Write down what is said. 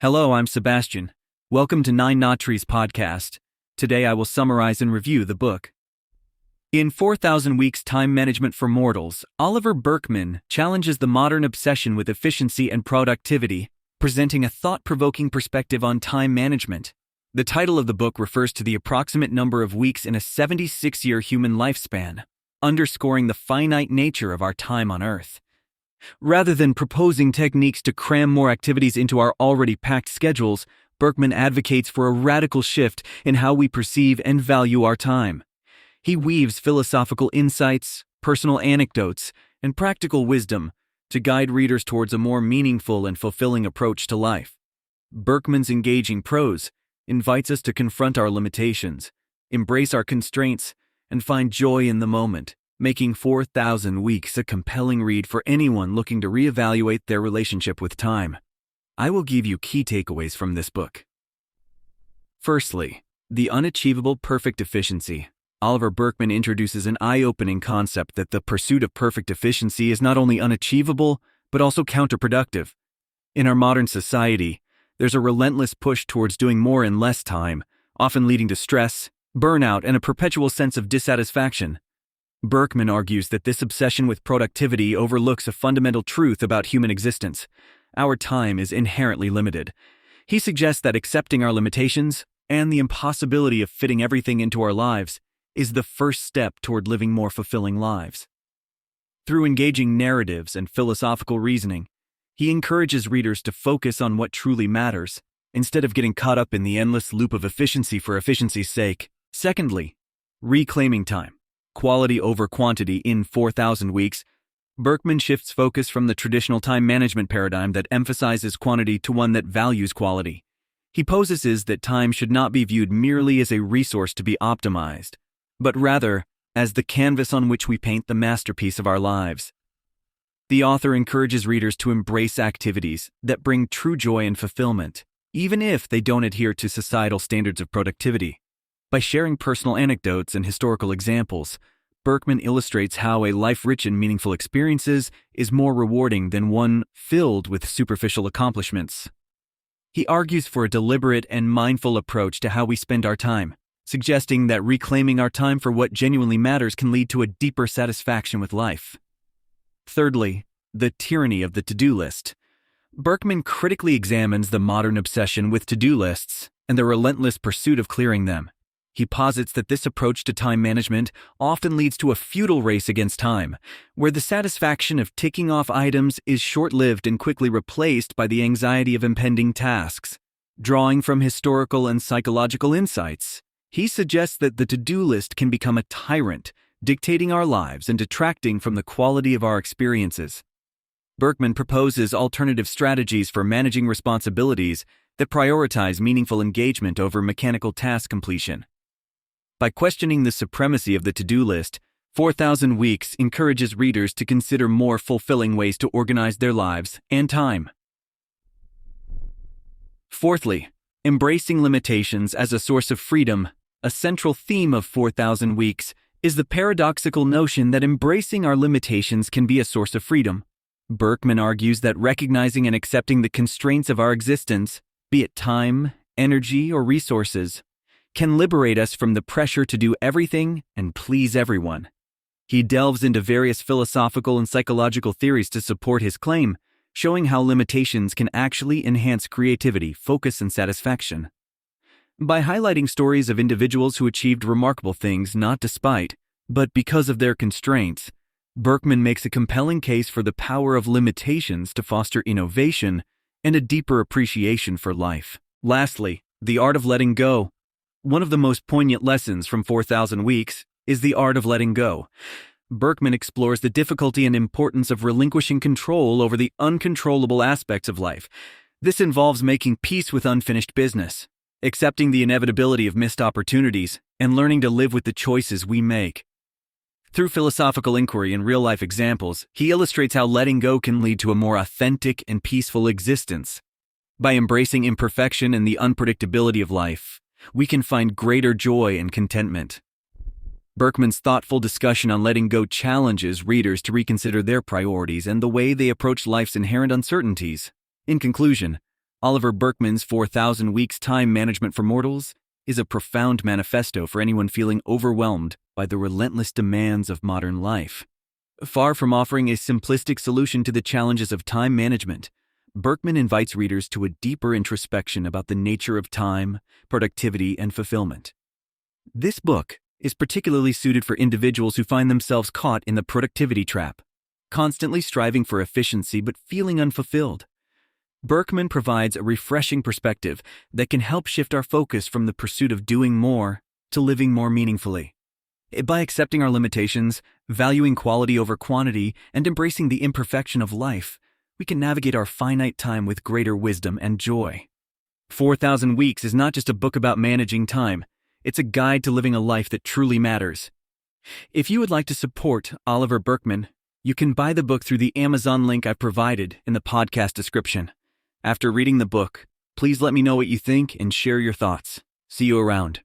Hello, I'm Sebastian. Welcome to Nine Nautries podcast. Today I will summarize and review the book. In 4,000 Weeks Time Management for Mortals, Oliver Burkeman challenges the modern obsession with efficiency and productivity, presenting a thought-provoking perspective on time management. The title of the book refers to the approximate number of weeks in a 76-year human lifespan, underscoring the finite nature of our time on Earth. Rather than proposing techniques to cram more activities into our already packed schedules, Burkeman advocates for a radical shift in how we perceive and value our time. He weaves philosophical insights, personal anecdotes, and practical wisdom to guide readers towards a more meaningful and fulfilling approach to life. Burkeman's engaging prose invites us to confront our limitations, embrace our constraints, and find joy in the moment, making 4,000 Weeks a compelling read for anyone looking to reevaluate their relationship with time. I will give you key takeaways from this book. Firstly, the unachievable perfect efficiency. Oliver Burkeman introduces an eye-opening concept that the pursuit of perfect efficiency is not only unachievable, but also counterproductive. In our modern society, there's a relentless push towards doing more in less time, often leading to stress, burnout, and a perpetual sense of dissatisfaction. Burkeman argues that this obsession with productivity overlooks a fundamental truth about human existence. Our time is inherently limited. He suggests that accepting our limitations and the impossibility of fitting everything into our lives is the first step toward living more fulfilling lives. Through engaging narratives and philosophical reasoning, he encourages readers to focus on what truly matters, instead of getting caught up in the endless loop of efficiency for efficiency's sake. Secondly, reclaiming time. Quality over quantity in 4,000 Weeks, Burkeman shifts focus from the traditional time management paradigm that emphasizes quantity to one that values quality. He poses that time should not be viewed merely as a resource to be optimized, but rather as the canvas on which we paint the masterpiece of our lives. The author encourages readers to embrace activities that bring true joy and fulfillment, even if they don't adhere to societal standards of productivity. By sharing personal anecdotes and historical examples, Burkeman illustrates how a life rich in meaningful experiences is more rewarding than one filled with superficial accomplishments. He argues for a deliberate and mindful approach to how we spend our time, suggesting that reclaiming our time for what genuinely matters can lead to a deeper satisfaction with life. Thirdly, the tyranny of the to-do list. Burkeman critically examines the modern obsession with to-do lists and the relentless pursuit of clearing them. He posits that this approach to time management often leads to a futile race against time, where the satisfaction of ticking off items is short-lived and quickly replaced by the anxiety of impending tasks. Drawing from historical and psychological insights, he suggests that the to-do list can become a tyrant, dictating our lives and detracting from the quality of our experiences. Burkeman proposes alternative strategies for managing responsibilities that prioritize meaningful engagement over mechanical task completion. By questioning the supremacy of the to-do list, 4,000 Weeks encourages readers to consider more fulfilling ways to organize their lives and time. Fourthly, embracing limitations as a source of freedom. A central theme of 4,000 Weeks is the paradoxical notion that embracing our limitations can be a source of freedom. Burkeman argues that recognizing and accepting the constraints of our existence, be it time, energy, or resources, can liberate us from the pressure to do everything and please everyone. He delves into various philosophical and psychological theories to support his claim, showing how limitations can actually enhance creativity, focus, and satisfaction. By highlighting stories of individuals who achieved remarkable things not despite, but because of their constraints, Burkeman makes a compelling case for the power of limitations to foster innovation and a deeper appreciation for life. Lastly, the art of letting go. One of the most poignant lessons from 4,000 Weeks is the art of letting go. Burkeman explores the difficulty and importance of relinquishing control over the uncontrollable aspects of life. This involves making peace with unfinished business, accepting the inevitability of missed opportunities, and learning to live with the choices we make. Through philosophical inquiry and real-life examples, he illustrates how letting go can lead to a more authentic and peaceful existence. By embracing imperfection and the unpredictability of life, we can find greater joy and contentment. Burkeman's thoughtful discussion on letting go challenges readers to reconsider their priorities and the way they approach life's inherent uncertainties. In conclusion, Oliver Burkeman's 4,000 Weeks Time Management for Mortals is a profound manifesto for anyone feeling overwhelmed by the relentless demands of modern life. Far from offering a simplistic solution to the challenges of time management, Burkeman invites readers to a deeper introspection about the nature of time, productivity, and fulfillment. This book is particularly suited for individuals who find themselves caught in the productivity trap, constantly striving for efficiency but feeling unfulfilled. Burkeman provides a refreshing perspective that can help shift our focus from the pursuit of doing more to living more meaningfully. By accepting our limitations, valuing quality over quantity, and embracing the imperfection of life, we can navigate our finite time with greater wisdom and joy. 4,000 Weeks is not just a book about managing time, it's a guide to living a life that truly matters. If you would like to support Oliver Burkeman, you can buy the book through the Amazon link I've provided in the podcast description. After reading the book, please let me know what you think and share your thoughts. See you around.